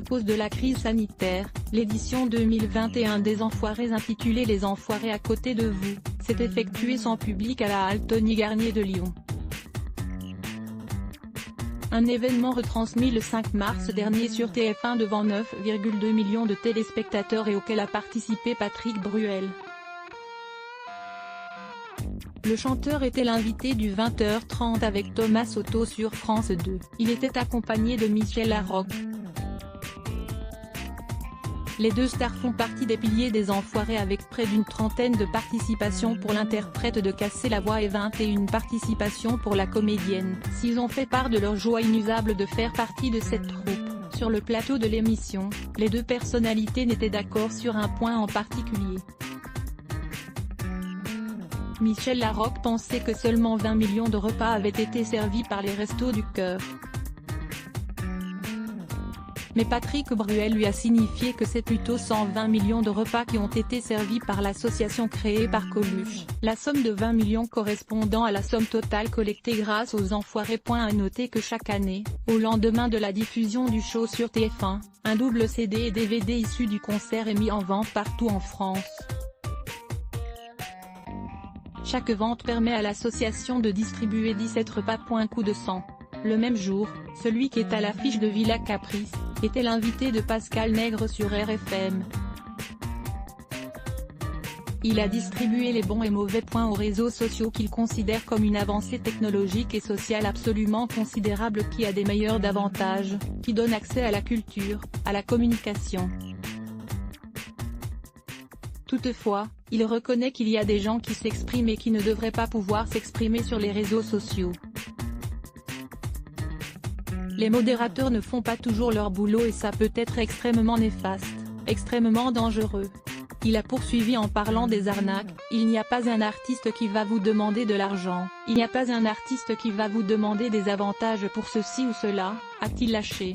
cause de la crise sanitaire, l'édition 2021 des Enfoirés intitulée Les Enfoirés à côté de vous, s'est effectuée sans public à la halle Tony Garnier de Lyon. Un événement retransmis le 5 mars dernier sur TF1 devant 9,2 millions de téléspectateurs et auquel a participé Patrick Bruel. Le chanteur était l'invité du 20h30 avec Thomas Soto sur France 2. Il était accompagné de Michel Larocque. Les deux stars font partie des piliers des Enfoirés avec près d'une trentaine de participations pour l'interprète de Casser la voix et 21 participations pour la comédienne. S'ils ont fait part de leur joie inusable de faire partie de cette troupe, sur le plateau de l'émission, les deux personnalités n'étaient d'accord sur un point en particulier. Michel Larocque pensait que seulement 20 millions de repas avaient été servis par les Restos du Cœur. Mais Patrick Bruel lui a signifié que c'est plutôt 120 millions de repas qui ont été servis par l'association créée par Coluche, la somme de 20 millions correspondant à la somme totale collectée grâce aux Enfoirés. À noter que chaque année, au lendemain de la diffusion du show sur TF1, un double CD et DVD issu du concert est mis en vente partout en France. Chaque vente permet à l'association de distribuer 17 repas. Coup de sang. Le même jour, celui qui est à l'affiche de Villa Caprice, était l'invité de Pascal Nègre sur RFM. Il a distribué les bons et mauvais points aux réseaux sociaux qu'il considère comme une avancée technologique et sociale absolument considérable qui a des meilleurs d'avantages, qui donne accès à la culture, à la communication. Toutefois, il reconnaît qu'il y a des gens qui s'expriment et qui ne devraient pas pouvoir s'exprimer sur les réseaux sociaux. Les modérateurs ne font pas toujours leur boulot et ça peut être extrêmement néfaste, extrêmement dangereux. Il a poursuivi en parlant des arnaques. Il n'y a pas un artiste qui va vous demander de l'argent, il n'y a pas un artiste qui va vous demander des avantages pour ceci ou cela, a-t-il lâché.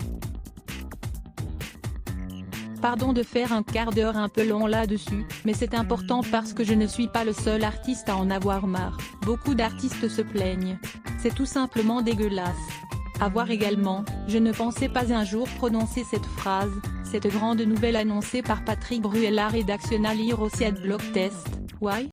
Pardon de faire un quart d'heure un peu long là-dessus, mais c'est important parce que je ne suis pas le seul artiste à en avoir marre. Beaucoup d'artistes se plaignent. C'est tout simplement dégueulasse. À voir également, je ne pensais pas un jour prononcer cette phrase, cette grande nouvelle annoncée par Patrick Bruel. La rédaction à lire aussi Adblock Test. Why?